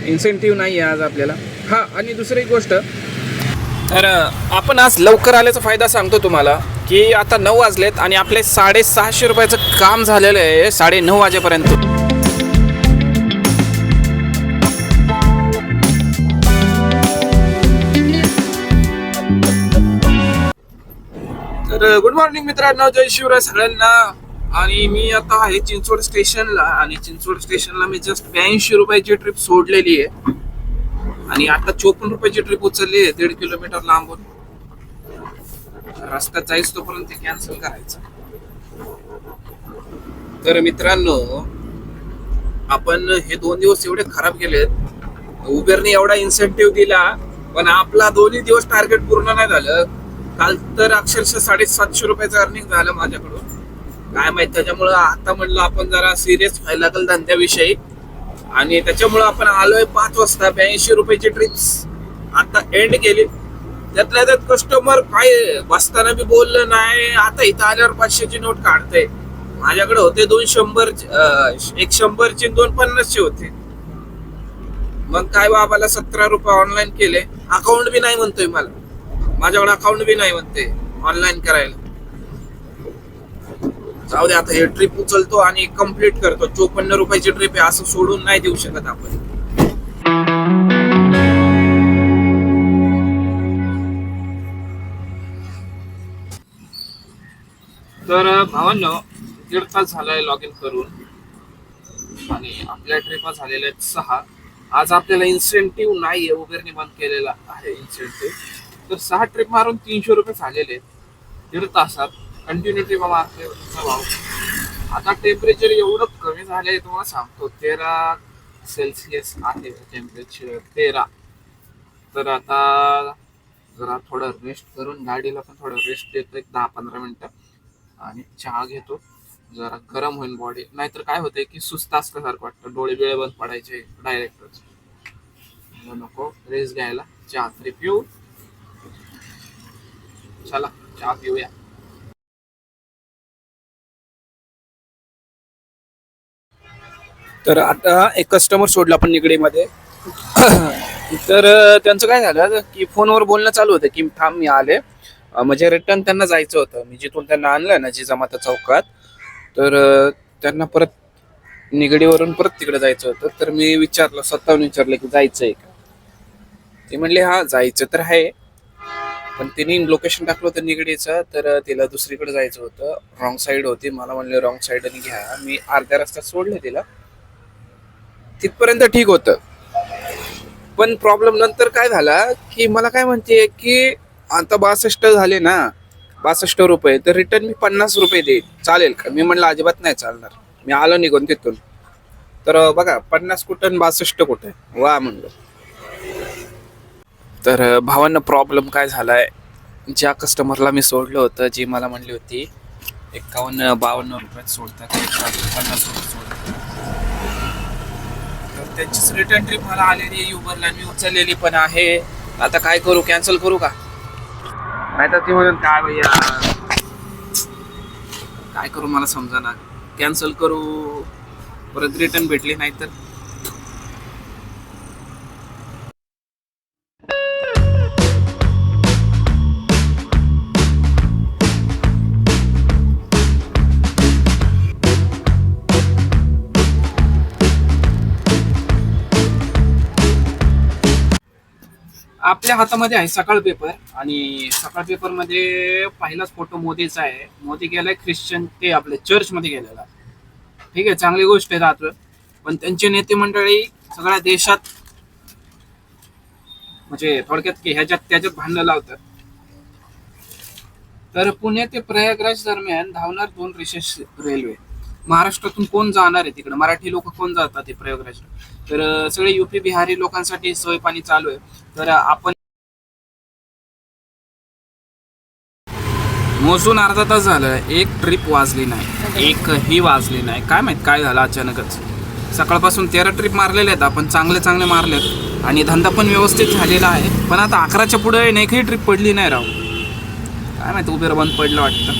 Incentive नाही आहे आज आपल्याला. हां, आणि दुसरी एक गोष्ट, तर आपण आज लवकर आल्याचा फायदा सांगतो तुम्हाला, की आता 9 वाजलेत आणि आपले 650 रुपयाचं काम झालेलं आहे 9:30 वाजेपर्यंत. तर गुड मॉर्निंग मित्रांनो, जय शिवराय सगळ्यांना. आणि मी आता आहे चिंचवड स्टेशनला, आणि चिंचवड स्टेशनला मी जस्ट 82 रुपयाची ट्रिप सोडलेली आहे आणि आता 54 रुपयाची ट्रिप उचलली आहे 1.5 किलोमीटर लांबून. रस्त्यात जायच तोपर्यंत कॅन्सल करायचं. तर मित्रांनो, आपण हे 2 दिवस एवढे खराब गेलेत. उबेरने एवढा इन्सेंटिव्ह दिला, पण आपला 2 दिवस टार्गेट पूर्ण नाही झालं. काल तर अक्षरशः 750 रुपयाचं अर्निंग झालं माझ्याकडून. काय माहित, त्याच्यामुळं आता म्हणलं आपण जरा सिरियस व्हायला लागेल धंद्याविषयी, आणि त्याच्यामुळं आपण आलोय 5 वाजता. 82 रुपयाची ट्रिप्स आता एंड केली. त्यातल्या त्यात कस्टमर काय बसताना बी बोललं नाही. आता इथं आल्यावर 500ची नोट काढते. माझ्याकडे होते 2 100, एक 100ची 2 50ची होते. मग काय बाबाला 17 रुपये ऑनलाईन केले. अकाउंट बी नाही म्हणतोय मला, माझ्याकडे अकाउंट बी नाही म्हणते ऑनलाईन करायला. जाऊ दे, आता हे ट्रिप उचलतो आणि कम्प्लीट करतो. 54 रुपयाची ट्रिप आहे, असं सोडून नाही देऊ शकत आपण. तर भावांनो, 1.5 तास झालाय लॉग इन करून आणि आपल्या ट्रिपा झालेल्या आहेत 6. आज आपल्याला इन्सेंटिव्ह नाहीये, उबेरने बंद केलेला आहे इन्सेंटिव्ह. तर 6 ट्रिप मारून 300 रुपये झालेले आहेत 1.5 तासात. कंटिन्यू ट्रिपा मारते भाव. आता टेम्परेचर एवढं कमी झालंय तुम्हाला सांगतो, 13 सेल्सिअस आहे टेम्परेचर, 13. तर आता जरा थोडं रेस्ट करून गाडीला पण थोडं रेस्ट देतो, एक 10-15 मिनिटं, आणि चहा घेतो. जरा गरम होईल बॉडी, नाहीतर काय होतंय की सुस्त असल्यासारखं वाटतं, डोळे बिळे बंद पडायचे डायरेक्टच. नको रेस्ट घ्यायला, चहा तरी पिऊ. चला चहा पिऊया. तर आता एक कस्टमर सोडला आपण निगडीमध्ये. तर त्यांचं काय झालं की फोनवर बोलणं चालू होतं की थांब मी आले, म्हणजे रिटर्न त्यांना जायचं होतं. मी जिथून त्यांना आणलं ना, जिजामाता चौकात, तर त्यांना परत निगडीवरून परत तिकडे जायचं होतं. तर मी विचारलं, स्वतःहून विचारलं की जायचं आहे का. ते म्हणले हा जायचं तर आहे, पण त्यांनी लोकेशन टाकलं होतं निगडीचं, तर तिला दुसरीकडे जायचं होतं, रॉंग साईड होती. मला म्हणले रॉंग साईडने घ्या. मी अर्ध्या रस्त्यात सोडले तिला, तिथपर्यंत ठीक होतं. पण प्रॉब्लेम नंतर काय झाला की मला काय म्हणते की आता 62 झाले ना, 62 रुपये, तर रिटर्न मी 50 रुपये देईल, चालेल का. मी म्हणलं अजिबात नाही चालणार. मी आलो निघून तिथून. तर बघा, 50 कुठं 62 कुठे, वा म्हणलं. तर भावांना प्रॉब्लेम काय झालाय, ज्या कस्टमरला मी सोडलं होतं, जी मला म्हणली होती 51-52 रुपयात सोडतात, 50 रुपये सोडतात, तर त्यांचीच रिटर्न ट्रिप मला आलेली आहे उबरला. मी उचललेली पण आहे. आता काय करू, कॅन्सल करू का, नाही तर ती म्हणून काय भैया काय करू मला समजा. कॅन्सल करू, परत रिटर्न भेटली नाही तर. आपल्या हातामध्ये आहे सकाळ पेपर, आणि सकाळ पेपर मध्ये पहिलाच फोटो मोदीचा आहे. मोदी गेलाय ख्रिश्चन, ते आपल्या चर्च मध्ये गेलेला. ठीक आहे, चांगली गोष्ट आहे रात्र. पण त्यांचे नेते मंडळी सगळ्या देशात, म्हणजे थोडक्यात की ह्याच्यात त्याच्यात भांडणं लावतात. तर पुणे ते प्रयागराज दरम्यान धावणार 2 विशेष रेल्वे. महाराष्ट्रातून कोण जाणार आहे तिकडे, मराठी लोक कोण जातात ते प्रयागराजला. तर सगळे युपी बिहारी लोकांसाठी सोय पाणी चालू आहे. तर आपण मोजून अर्धा तास झालं, एक ट्रिप वाजली नाही, एकही वाजली नाही. काय माहित काय झालं अचानकच. सकाळपासून 13 ट्रिप मारलेल्या आहेत आपण, चांगले मारलेत, आणि धंदा पण व्यवस्थित झालेला आहे. पण आता 11च्या पुढे एकही ट्रिप पडली नाही राव. काय माहिती, उबेर बंद पडलं वाटतं.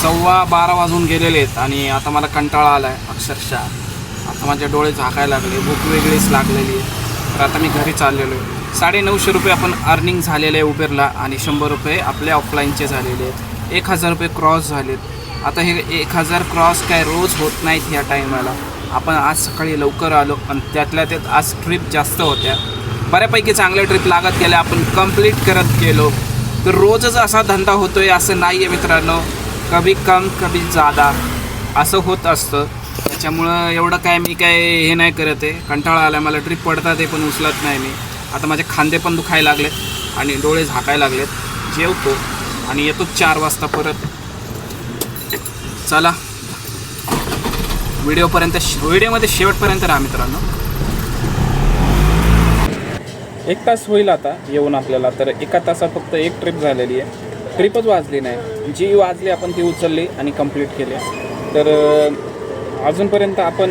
12:15 वाजून गेलेले आहेत आणि आता मला कंटाळा आलाय अक्षरशः. आता माझे डोळे झाकायला लागले, भूक वेगळीच लागलेली आहे. तर आता मी घरी चाललेलो आहे. 950 रुपये आपण अर्निंग झालेले आहे उबेरला आणि 100 रुपये आपले ऑफलाईनचे झालेले आहेत. 1000 रुपये क्रॉस झालेत. आता हे 1000 क्रॉस काय रोज होत नाहीत ह्या टायमाला. आपण आज सकाळी लवकर आलो आणि त्यातल्या त्यात आज ट्रिप जास्त होत्या, बऱ्यापैकी चांगल्या ट्रिप लागत गेल्या, आपण कंप्लीट करत गेलो. तर रोजच असा धंदा होतोय असं नाही आहे मित्रांनो. कभी कम कभी ज़्यादा असं होत असतं. त्याच्यामुळं एवढं काय मी काय हे नाही करत आहे. कंटाळा आला मला, ट्रिप पडतात ते पण उचलत नाही मी. आता माझे खांदे पण दुखायला लागलेत आणि डोळे झाकायला लागलेत. जेवतो आणि येतो 4 वाजता परत. चला व्हिडिओमध्ये शेवटपर्यंत राहा मित्रांनो. 1 तास होईल आता येऊन आपल्याला. तर 1 तासात फक्त एक ट्रिप झालेली आहे. ट्रिपच वाजली नाही, जी वाजली आपण ती उचलली आणि कंप्लीट केली. तर अजूनपर्यंत आपण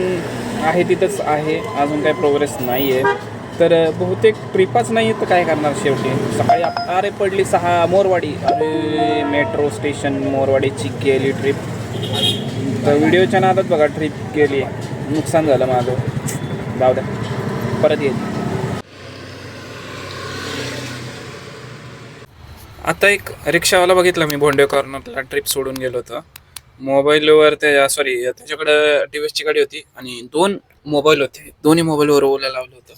आहे तिथंच आहे, अजून काही प्रोग्रेस नाही आहे. तर बहुतेक ट्रिपच नाही आहे तर काय करणार शेवटी. सकाळी अरे पडली 6 मोरवाडी, अरे मेट्रो स्टेशन मोरवाडीची गेली ट्रिप. तर व्हिडिओच्या नादात बघा ट्रिप गेली, नुकसान झालं माझं. जाऊ द्या, परत येईल. आता एक रिक्षावाला बघितला मी भोंडे कॉर्नरला, ट्रिप सोडून गेलो होतो. मोबाईलवर त्याच्याकडं टीव्हीसची गाडी होती आणि 2 मोबाईल होते. दोन्ही मोबाईलवर ओला लावलं होतं.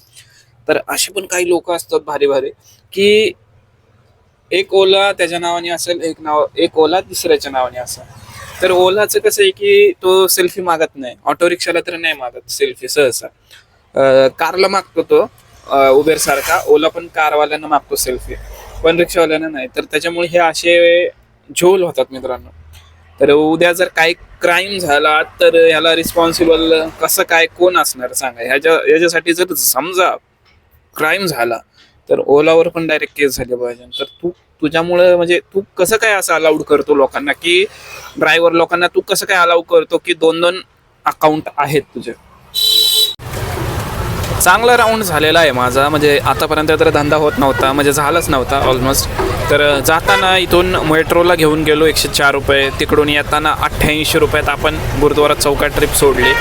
तर असे पण काही लोक असतात भारी भारी की एक ओला त्याच्या नावाने असेल, एक ओला दुसऱ्याच्या नावाने असेल. तर ओलाचं कसं आहे की तो सेल्फी मागत नाही, ऑटो रिक्षाला तर नाही मागत सेल्फी सहसा. कारला मागतो तो उबेर सारखा. ओला पण कारवाल्यांना मागतो सेल्फी, पण रिक्षावाल्यांना नाही. तर त्याच्यामुळे हे असे झोल होतात मित्रांनो. तर उद्या जर काही क्राईम झाला तर ह्याला रिस्पॉन्सिबल कसं काय कोण असणार सांगा. ह्याच्यासाठी जर समजा क्राईम झाला तर ओलावर पण डायरेक्ट केस झाले पाहिजे. तर तुझ्यामुळं म्हणजे तू कसं काय असं अलाउड करतो लोकांना, की ड्रायव्हर लोकांना तू कसं काय अलाउ करतो की 2-2 अकाउंट आहेत तुझे. चांगला राऊंड झालेला आहे माझा, म्हणजे आतापर्यंत तर धंदा होत नव्हता, म्हणजे झालंच नव्हता ऑलमोस्ट. तर जाताना इथून मेट्रोला घेऊन गेलो 104 रुपये, तिकडून येताना 88 रुपयात आपण गुरुद्वारा चौकात ट्रिप सोडली.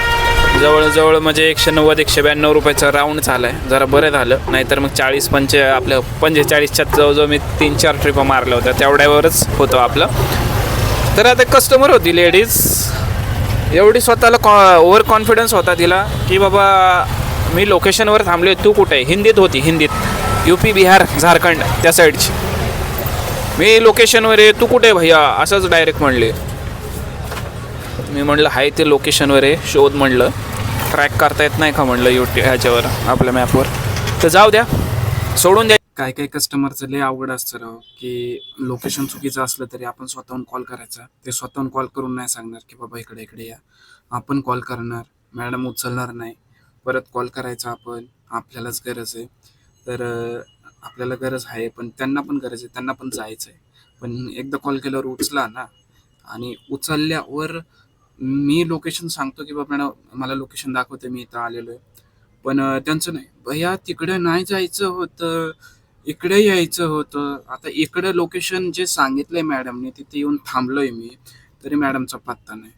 जवळजवळ म्हणजे 190-192 रुपयाचा राऊंड झाला आहे. जरा बरं झालं, नाहीतर मग 45च्या जवळजवळ मी 3-4 ट्रिपा मारल्या होत्या, तेवढ्यावरच होतं आपलं. तर आता कस्टमर होती लेडीज, एवढी स्वतःला ओव्हर कॉन्फिडन्स होता तिला की बाबा मी लोकेशनवर थांबले, तू कुठे आहे. हिंदीत होती, हिंदीत, UP बिहार झारखंड त्या साईडची. मी लोकेशनवर आहे, तू कुठे भैया, असंच डायरेक्ट म्हणले. मी म्हणलं हाय ते लोकेशनवर आहे, शोध म्हणलं, ट्रॅक करता येत नाही का म्हणलं ह्याच्यावर आपल्या मॅपवर. तर जाऊ द्या, सोडून द्या. काय काय कस्टमरचं लय अवघड असतं राव, की लोकेशन चुकीचं असलं तरी आपण स्वतःहून कॉल करायचा. ते स्वतःहून कॉल करून नाही सांगणार की बाबा इकडे या. आपण कॉल करणार, मॅडम उचलणार नाही, परत कॉल करायचा आपण. आपल्यालाच गरज आहे, तर आपल्याला गरज आहे, पण त्यांना पण गरज आहे, त्यांना पण जायचं आहे. पण एकदा कॉल केल्यावर उचला ना. आणि उचलल्यावर मी लोकेशन सांगतो की बाबा मॅडम मला लोकेशन दाखवते, मी इथं आलेलो आहे. पण त्यांचं नाही, भैया तिकडे नाही जायचं होतं, इकडे यायचं होतं. आता इकडे लोकेशन जे सांगितलंय मॅडमने तिथे येऊन थांबलोय मी, तरी मॅडमचा पत्ता नाही.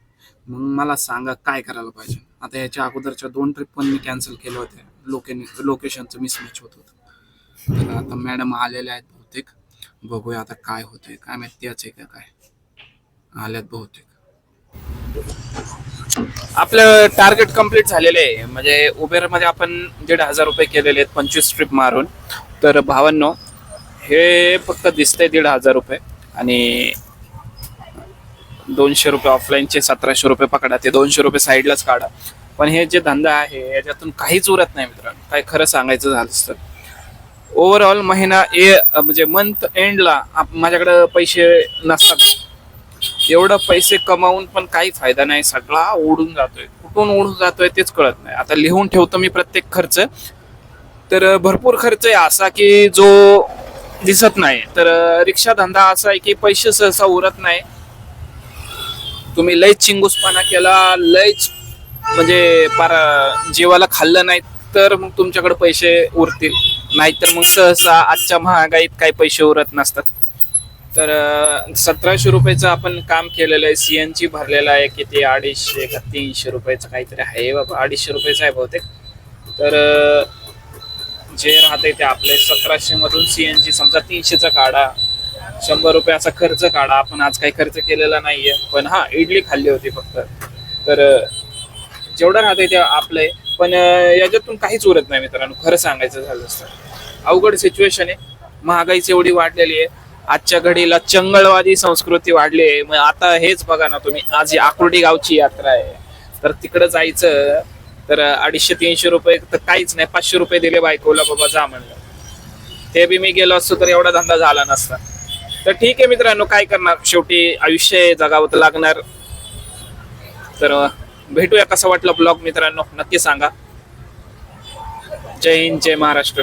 मग मला सांगा काय करायला पाहिजे. आता याच्या अगोदरच्या 2 ट्रिप पण मी कॅन्सल केल्या होत्या, लोकेशनचं मिसमॅच होत होतं. तर आता मॅडम आलेल्या आहेत बहुतेक, बघूया आता काय होतंय, काय माहिती त्याच आहे का काय. आल्यात बहुतेक. आपलं टार्गेट कंप्लीट झालेलं आहे, म्हणजे उबेरमध्ये आपण 1,500 रुपये केलेले आहेत 25 ट्रिप मारून. तर भावांनो, हे फक्त दिसतंय 1,500 रुपये आणि 200 रुपये ऑफलाईनचे 1700 रुपये पकडा, ते 200 रुपये साईडलाच काढा. पण हे जे धंदा आहे याच्यातून काहीच उरत नाही मित्रांनो. काय खरं सांगायचं झालं तर ओव्हरऑल महिना म्हणजे मंथ एंडला माझ्याकडे पैसे नसतात. एवढं पैसे कमावून पण काही फायदा नाही, सगळा उडून जातोय. कुठून उडून जातोय तेच कळत नाही. आता लिहून ठेवतो मी प्रत्येक खर्च. तर भरपूर खर्च आहे असा की जो दिसत नाही. तर रिक्षा धंदा असा आहे की पैसे सहसा उरत नाही. तुम्ही लयच चिंगूसपणा केला, लयच म्हणजे पार जीवाला खाल्लं नाही तर मग तुमच्याकडे पैसे उरतील, नाहीतर मग सहसा आजच्या महागाईत काही पैसे उरत नसतात. तर 1700 रुपयाचं आपण काम केलेलं आहे. सीएनजी भरलेलं आहे. किती 250 का 300 रुपयाचं काहीतरी आहे बाबा, 250 रुपयाचं आहे बहुतेक. तर जे राहते ते आपले 1700 मधून सीएनजी समजा 300चा काढा, 100 रुपयाचा खर्च काढा. आपण आज काही खर्च केलेला नाहीये, पण हा इडली खाल्ली होती फक्त. तर जेवढं राहते ते आपलंय, पण याच्यातून काहीच उरत नाही मित्रांनो, खरं सांगायचं झालं तर. अवघड सिच्युएशन आहे. महागाईच एवढी वाढलेली आहे. आजच्या घडीला चंगळवादी संस्कृती वाढली आहे. मग आता हेच बघा ना तुम्ही, आज ही आकुर्डी गावची यात्रा आहे, तर तिकडे जायचं तर 250-300 रुपये तर काहीच नाही. 500 रुपये दिले बायकोला, बाबा जा म्हणलं. ते बी मी गेलो असतो तर एवढा धंदा झाला नसता. तर ठीक आहे मित्रांनो, काय करणार, शेवटी आयुष्य जगावं लागणार. तर भेटूया. कसा वाटला ब्लॉग मित्रांनो नक्की सांगा. जय हिंद, जय महाराष्ट्र.